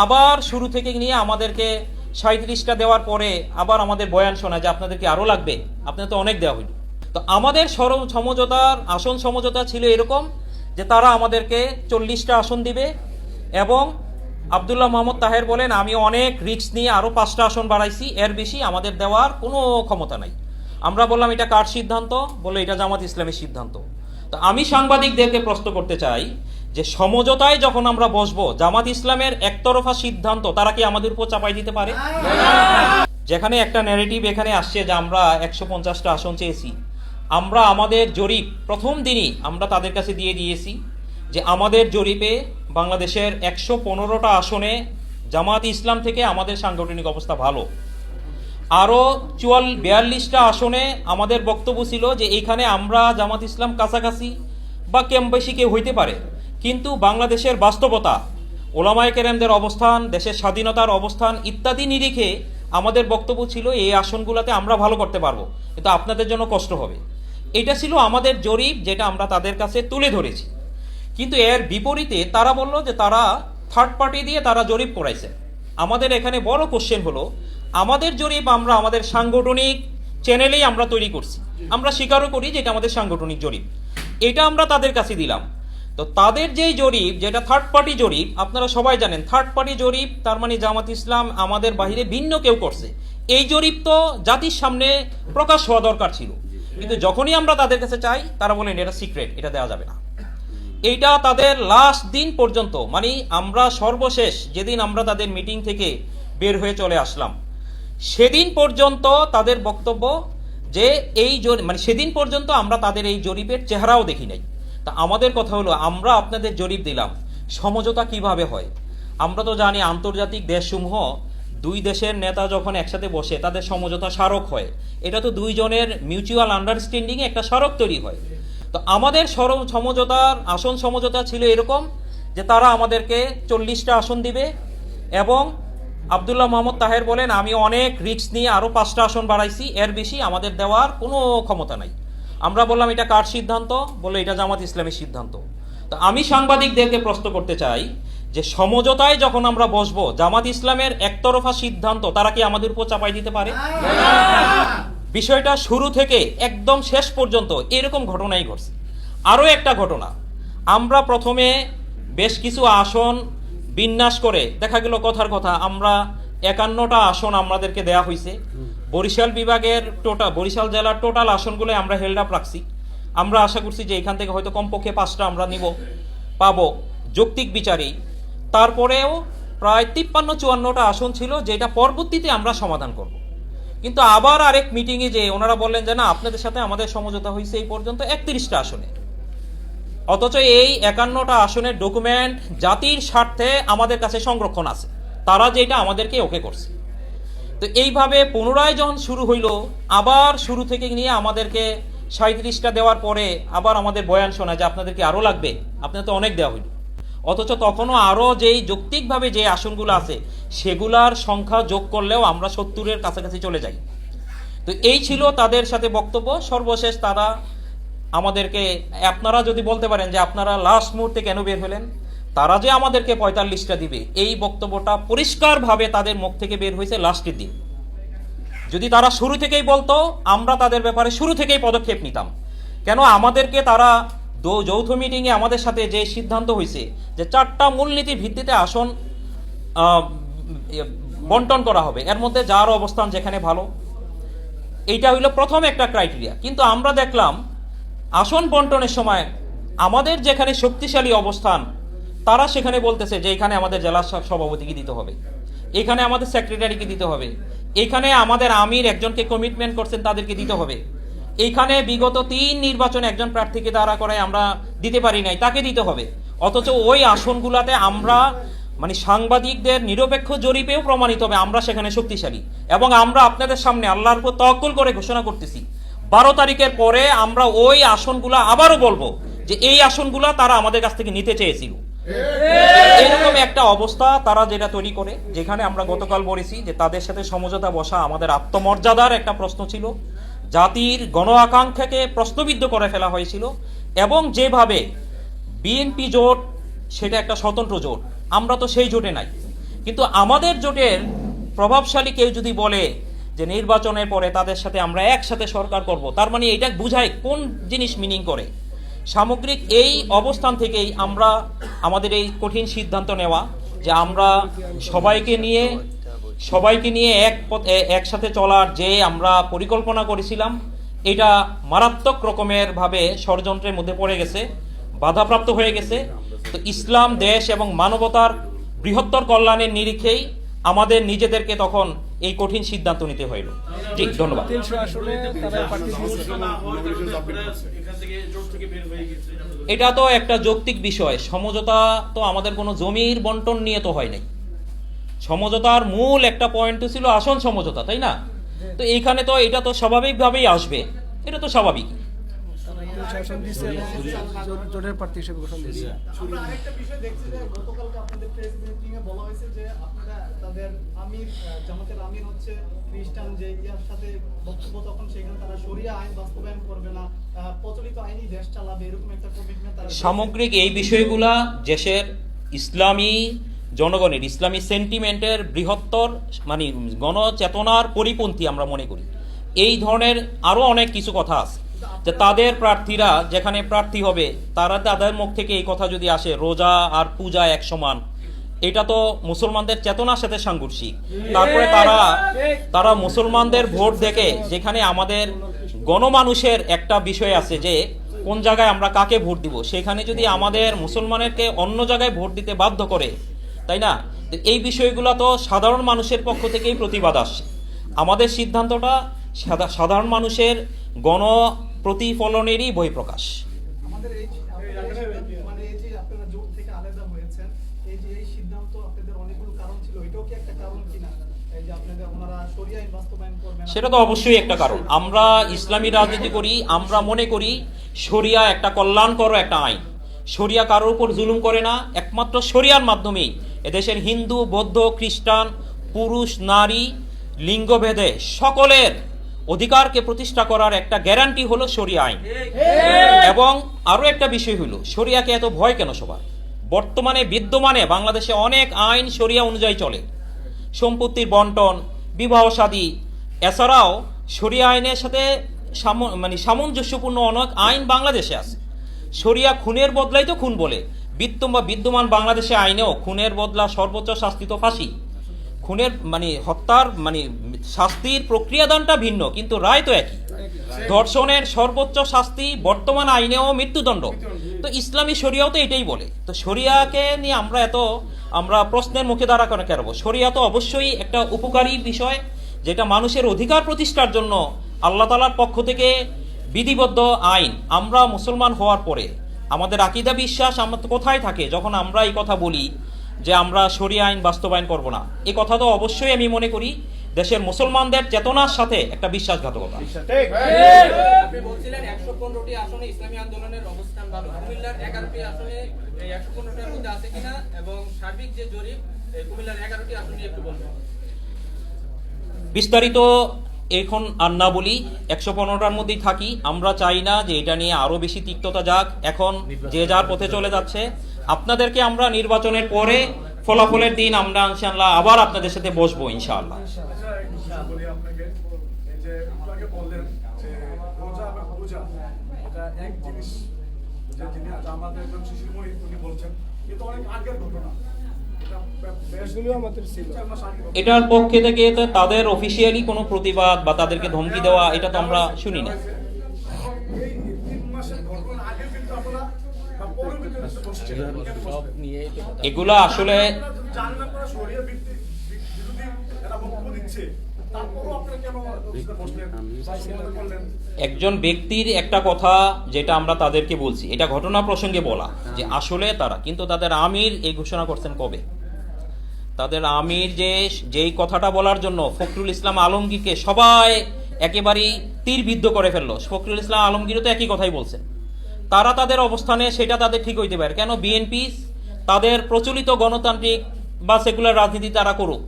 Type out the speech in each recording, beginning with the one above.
আবার শুরু থেকে নিয়ে আমাদেরকে 37টা দেওয়ার পরে আবার আমাদের বয়ান শোনা যে আপনাদেরকে আরও লাগবে, আপনাদের তো অনেক দেওয়া হইল। তো আমাদের সমঝোতার আসন সমঝোতা ছিল এরকম যে তারা আমাদেরকে 40টা আসন দিবে এবং আব্দুল্লাহ মোহাম্মদ তাহের বলেন আমি অনেক রিস্ক নিয়ে আরও 5টা আসন বাড়াইছি, এর বেশি আমাদের দেওয়ার কোনো ক্ষমতা নাই। আমরা বললাম এটা কার সিদ্ধান্ত? বললো এটা জামাত ইসলামের সিদ্ধান্ত। তো আমি সাংবাদিকদেরকে প্রশ্ন করতে চাই যে সমঝোতায় যখন আমরা বসবো, জামাত ইসলামের একতরফা সিদ্ধান্ত তারা কি আমাদের উপর চাপাই দিতে পারে? যেখানে একটা ন্যারেটিভ এখানে আসছে যে আমরা 150টা আসন চেয়েছি, আমরা আমাদের জরিপ প্রথম দিনই আমরা তাদের কাছে দিয়ে দিয়েছি যে আমাদের জরিপে বাংলাদেশের 115টা আসনে জামাত ইসলাম থেকে আমাদের সাংগঠনিক অবস্থা ভালো। আরও 42টা আসনে আমাদের বক্তব্য ছিল যে এইখানে আমরা জামাত ইসলাম কাছাকাছি বা কম বেশি কেউ হইতে পারে, কিন্তু বাংলাদেশের বাস্তবতা, ওলামায়ে কেরামদের অবস্থান, দেশের স্বাধীনতার অবস্থান ইত্যাদি নিরিখে আমাদের বক্তব্য ছিল এই আসনগুলোতে আমরা ভালো করতে পারবো, কিন্তু আপনাদের জন্য কষ্ট হবে। এটা ছিল আমাদের জরিপ, যেটা আমরা তাদের কাছে তুলে ধরেছি। কিন্তু এর বিপরীতে তারা বলল যে তারা থার্ড পার্টি দিয়ে তারা জরিপ করাইছে। আমাদের এখানে বড় কোশ্চেন হলো, আমাদের জরিপ আমরা আমাদের সাংগঠনিক চ্যানেলেই আমরা তৈরি করছি, আমরা স্বীকারও করি যে এটা আমাদের সাংগঠনিক জরিপ, এটা আমরা তাদের কাছে দিলাম। তো তাদের যেই জরিপ, যেটা থার্ড পার্টি জরিপ, আপনারা সবাই জানেন থার্ড পার্টি জরিপ তার মানে জামাত ইসলাম আমাদের বাহিরে ভিন্ন কেউ করছে। এই জরিপ তো জাতির সামনে প্রকাশ হওয়া দরকার ছিল, কিন্তু যখনই আমরা তাদের কাছে চাই তারা বলেন এটা সিক্রেট, এটা দেওয়া যাবে না। এইটা তাদের লাস্ট দিন পর্যন্ত, মানে আমরা সর্বশেষ যেদিন আমরা তাদের মিটিং থেকে বের হয়ে চলে আসলাম সেদিন পর্যন্ত তাদের বক্তব্য যে এই মানে সেদিন পর্যন্ত আমরা তাদের এই জরিপের চেহারাও দেখি নাই। তা আমাদের কথা হলো, আমরা আপনাদের জরিপ দিলাম, সমঝোতা কিভাবে হয়? আমরা তো জানি আন্তর্জাতিক দেশসমূহ দুই দেশের নেতা যখন একসাথে বসে তাদের সমঝোতা স্মারক হয়, এটা তো দুইজনের মিউচুয়াল আন্ডারস্ট্যান্ডিংয়ে একটা স্মারক তৈরি হয়। তো আমাদের সমঝোতার আসন সমঝোতা ছিল এরকম যে তারা আমাদেরকে 40টা আসন দিবে এবং আব্দুল্লাহ মোহাম্মদ তাহের বলেন আমি অনেক রিস্ক নিয়ে আরও 5টা আসন বাড়াইছি, এর বেশি আমাদের দেওয়ার কোনো ক্ষমতা নাই। আমরা বললাম এটা কার সিদ্ধান্ত? বললো এটা জামাত ইসলামের সিদ্ধান্ত। তো আমি সাংবাদিকদেরকে প্রশ্ন করতে চাই যে সমঝোতায় যখন আমরা বসবো, জামাত ইসলামের একতরফা সিদ্ধান্ত তারা কি আমাদের উপর চাপাই দিতে পারে? বিষয়টা শুরু থেকে একদম শেষ পর্যন্ত এরকম ঘটনাই ঘটছে। আরও একটা ঘটনা, আমরা প্রথমে বেশ কিছু আসন বিন্যাস করে দেখা গেল কথার কথা আমরা 51টা আসন আমাদেরকে দেয়া হয়েছে। বরিশাল বিভাগের বরিশাল জেলার টোটাল আসনগুলো আমরা হেল্ড আপ রাখছি। আমরা আশা করছি যে এখান থেকে হয়তো কমপক্ষে 5টা আমরা পাবো যৌক্তিক বিচারেই। তারপরেও প্রায় 53-54টা আসন ছিল যেটা পরবর্তীতে আমরা সমাধান করব। কিন্তু আবার আরেক মিটিংয়ে যে ওনারা বললেন যে না আপনাদের সাথে আমাদের সমঝোতা হয়েছে এই পর্যন্ত 31টা আসনে, অথচ এই 51টা আসনের ডকুমেন্ট জাতির স্বার্থে আমাদের কাছে সংরক্ষণ আছে, তারা যেটা আমাদেরকে ওকে করছে। তো এইভাবে পুনরায় যখন শুরু হইল, আবার শুরু থেকে নিয়ে আমাদেরকে 37টা দেওয়ার পরে আবার আমাদের বয়ান শোনা যে আপনাদেরকে আরও লাগবে, আপনাদের তো অনেক দেওয়া হইল। অথচ তখনও আরও যেই যৌক্তিকভাবে যে আসনগুলো আছে সেগুলার সংখ্যা যোগ করলেও আমরা 70-এর কাছাকাছি চলে যাই। তো এই ছিল তাদের সাথে বক্তব্য। সর্বশেষ তারা আমাদেরকে, আপনারা যদি বলতে পারেন যে আপনারা লাস্ট মুহূর্তে কেন বের হলেন, তারা যে আমাদেরকে 45টা দিবে এই বক্তব্যটা পরিষ্কারভাবে তাদের মুখ থেকে বের হয়েছে লাস্টের দিন। যদি তারা শুরু থেকেই বলতো আমরা তাদের ব্যাপারে শুরু থেকেই পদক্ষেপ নিতাম। কেন আমাদেরকে তারা যৌথ মিটিংয়ে আমাদের সাথে যে সিদ্ধান্ত হয়েছে যে 4টা মূলনীতির ভিত্তিতে আসন বন্টন করা হবে, এর মধ্যে যার অবস্থান যেখানে ভালো, এইটা হইল প্রথম একটা ক্রাইটেরিয়া। কিন্তু আমরা দেখলাম আসন বন্টনের সময় আমাদের যেখানে শক্তিশালী অবস্থান তারা সেখানে বলতেছে যে এখানে আমাদের জেলা সভাপতিকে দিতে হবে, এখানে আমাদের সেক্রেটারিকে দিতে হবে, এখানে আমাদের আমির একজনকে কমিটমেন্ট করছেন তাদেরকে দিতে হবে, এইখানে বিগত 3 নির্বাচনে একজন প্রার্থীকে দাঁড়া করায় আমরা দিতে পারি নাই তাকে দিতে হবে। অথচ ওই আসনগুলাতে আমরা মানে সাংবাদিকদের নিরপেক্ষ জরিপেও প্রমাণিত হবে আমরা সেখানে শক্তিশালী। এবং আমরা আপনাদের সামনে আল্লাহর উপর তাওয়াক্কুল করে ঘোষণা করতেছি 12 তারিখের পরে আমরা ওই আসনগুলা আবারও বলবো যে এই আসনগুলা তারা আমাদের কাছ থেকে নিতে চেয়েছিল। এরকম একটা অবস্থা তারা যেটা তৈরি করে, যেখানে আমরা গতকাল বলেছি যে তাদের সাথে সমঝোতা বসা আমাদের আত্মমর্যাদার একটা প্রশ্ন ছিল, জাতির গণ আকাঙ্ক্ষাকে প্রশ্নবিদ্ধ করে ফেলা হয়েছিল। এবং যেভাবে বিএনপি জোট সেটা একটা স্বতন্ত্র জোট, আমরা তো সেই জোটে নাই, কিন্তু আমাদের জোটের প্রভাবশালী কেউ যদি বলে যে নির্বাচনের পরে তাদের সাথে আমরা একসাথে সরকার করব, তার মানে এটা বুঝায় কোন জিনিস মিনিং করে। সামগ্রিক এই অবস্থান থেকেই আমরা আমাদের এই কঠিন সিদ্ধান্ত নেওয়া যে আমরা সবাইকে নিয়ে একসাথে চলার যে আমরা পরিকল্পনা করেছিলাম, এটা মারাত্মক রকমের ভাবে ষড়যন্ত্রের মধ্যে পড়ে গেছে, বাধাপ্রাপ্ত হয়ে গেছে। তো ইসলাম, দেশ এবং মানবতার বৃহত্তর কল্যাণের নিরিখেই আমাদের নিজেদেরকে তখন এই কঠিন সিদ্ধান্ত নিতে হইল। জি, ধন্যবাদ। এটা তো একটা যৌক্তিক বিষয়। সমঝোতা তো আমাদের কোনো জমির বন্টন নিয়ে তো হয় নাই। সমঝোতার মূল একটা পয়েন্ট ছিল আসন সমঝোতা, তাই না? তো এইখানে তো এটা তো স্বাভাবিকভাবেই আসবে, এটা তো স্বাভাবিক। সামগ্রিক এই বিষয়গুলা দেশের ইসলামী জনগণের ইসলামী সেন্টিমেন্টের বৃহত্তর মানে গণচেতনার পরিপন্থী আমরা মনে করি। এই ধরনের আরও অনেক কিছু কথা আছে যে তাদের প্রার্থীরা যেখানে প্রার্থী হবে তাদের মুখ থেকে এই কথা যদি আসে রোজা আর পূজা এক সমান, এটা তো মুসলমানদের চেতনার সাথে সাংঘর্ষিক। তারপরে তারা মুসলমানদের ভোট দেখে, যেখানে আমাদের গণমানুষের একটা বিষয় আছে যে কোন জায়গায় আমরা কাকে ভোট দিব, সেখানে যদি আমাদের মুসলমানেরকে অন্য জায়গায় ভোট দিতে বাধ্য করে, তাই না? এই বিষয়গুলো তো সাধারণ মানুষের পক্ষ থেকেই প্রতিবাদ আসছে। আমাদের সিদ্ধান্তটা সাধারণ মানুষের গণ প্রতিফলনেরই বহিঃপ্রকাশ। সেটা তো অবশ্যই একটা কারণ। আমরা ইসলামী রাজনীতি করি, আমরা মনে করি শরিয়া একটা কল্যাণকর একটা আইন। শরিয়া কারোর উপর জুলুম করে না, একমাত্র শরিয়ার মাধ্যমেই এদেশের হিন্দু, বৌদ্ধ, খ্রিস্টান, পুরুষ, নারী, লিঙ্গভেদে সকলের অধিকারকে প্রতিষ্ঠা করার একটা গ্যারান্টি হলো শরিয়া আইন। এবং আরো একটা বিষয় হলো, শরিয়াকে এত ভয় কেন সবার? বর্তমানে বিদ্যমানে বাংলাদেশে অনেক আইন শরিয়া অনুযায়ী চলে। সম্পত্তির বন্টন, বিবাহ শাদী, এছাড়াও শরিয়া আইনের সাথে সামঞ্জস্যপূর্ণ অনেক আইন বাংলাদেশে আছে। শরিয়া খুনের বদলাই তো খুন বলে। বিদ্যমান বাংলাদেশে আইনেও খুনের বদলা সর্বোচ্চ শাস্তি তো ফাঁসি। খুনের হত্যার শাস্তির প্রক্রিয়াদানটা ভিন্ন, কিন্তু রায় তো একই। ধর্ষণের সর্বোচ্চ শাস্তি বর্তমান আইনেও মৃত্যুদণ্ড। তো ইসলামী শরিয়াও তো এটাই বলে। তো শরিয়াকে নিয়ে আমরা প্রশ্নের মুখে দাঁড়া কেন করব? শরিয়া তো অবশ্যই একটা উপকারী বিষয়, যেটা মানুষের অধিকার প্রতিষ্ঠার জন্য আল্লাহ তাআলার পক্ষ থেকে বিধিবদ্ধ আইন। আমরা মুসলমান হওয়ার পরে আমাদের আকীদা বিশ্বাস আমাদের কোথায় থাকে যখন আমরা এই কথা বলি যে আমরা শরিয়া আইন বাস্তবায়ন করব না? এই কথা তো অবশ্যই আমি মনে করি দেশের মুসলমানদের চেতনার সাথে একটা বিশ্বাসঘাতকতা। আপনি বলছিলেন 115টি আসনে ইসলামী আন্দোলনের অবস্থান ভালো, কুমিল্লার 11টি আসনে এই 115টার মধ্যে আছে কিনা এবং সার্বিক যে জরিপ কুমিল্লার 11টি আসনে একটু বলবেন। বিস্তারিত এখন আর না বলি, 115টার মধ্যেই থাকি। আমরা চাই না যে এটা নিয়ে আরো বেশি তিক্ততা যাক। এখন যে যার পথে চলে যাচ্ছে। আপনাদেরকে আমরা নির্বাচনের পরে ফলাফলের দিন আমরা ইনশাআল্লাহ আবার আপনাদের সাথে বসবো ইনশাআল্লাহ। এটার পক্ষে থেকে তাদের অফিসিয়ালি কোনো প্রতিবাদ বা তাদেরকে ধমকি দেওয়া এটা তো আমরা শুনি না। এগুলা আসলে একজন ব্যক্তির একটা কথা যেটা আমরা তাদেরকে বলছি, এটা ঘটনা প্রসঙ্গে বলা যে আসলে তারা, কিন্তু তাদের আমির এই ঘোষণা করছেন কবে? তাদের আমির যেই কথাটা বলার জন্য ফখরুল ইসলাম আলমগীরকে সবাই একেবারেই তীরবিদ্ধ করে ফেললো, ফখরুল ইসলাম আলমগীরও তো একই কথাই বলছেন। তারা তাদের অবস্থানে, সেটা তাদের ঠিক হইতে পারে। কেন বিএনপি তাদের প্রচলিত গণতান্ত্রিক বা সেকুলার রাজনীতি তারা করুক,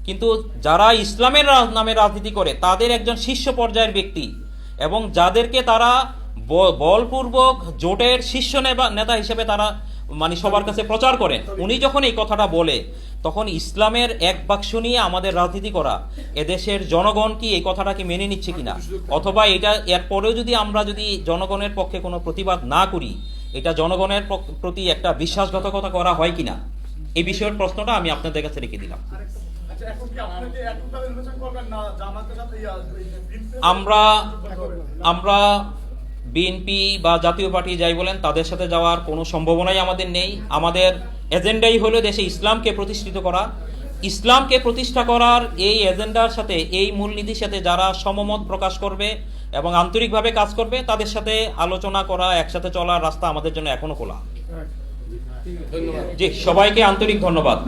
কিন্তু যারা ইসলামের নামে রাজনীতি করে তাদের একজন শীর্ষ পর্যায়ের ব্যক্তি এবং যাদেরকে তারা বলপূর্বক জোটের শীর্ষ নেতা হিসেবে তারা মানে সবার কাছে প্রচার করেন, উনি যখন এই কথাটা বলে তখন ইসলামের এক বাক্স নিয়ে আমাদের রাজনীতি করা, এদেশের জনগণ কি এই কথাটা কি মেনে নিচ্ছে কিনা, অথবা এটা এরপরেও যদি আমরা যদি জনগণের পক্ষে কোনো প্রতিবাদ না করি, এটা জনগণের প্রতি একটা বিশ্বাসঘাতকতা করা হয় কিনা, এই বিষয়ের প্রশ্নটা আমি আপনাদের কাছে রেখে দিলাম। আচ্ছা, এখন কি আপনারা কি এককভাবে নির্বাচন করবেন না জামাতের সাথে আমরা বিএনপি বা জাতীয় পার্টি যাই বলেন তাদের সাথে যাওয়ার কোনো সম্ভাবনাই আমাদের নেই। আমাদের এজেন্ডাই হলো দেশে ইসলামকে প্রতিষ্ঠিত করা। ইসলামকে প্রতিষ্ঠা করার এই এজেন্ডার সাথে, এই মূলনীতির সাথে যারা সমমত প্রকাশ করবে এবং আন্তরিকভাবে কাজ করবে, তাদের সাথে আলোচনা করা, একসাথে চলার রাস্তা আমাদের জন্য এখনো খোলা। জি, সবাইকে আন্তরিক ধন্যবাদ।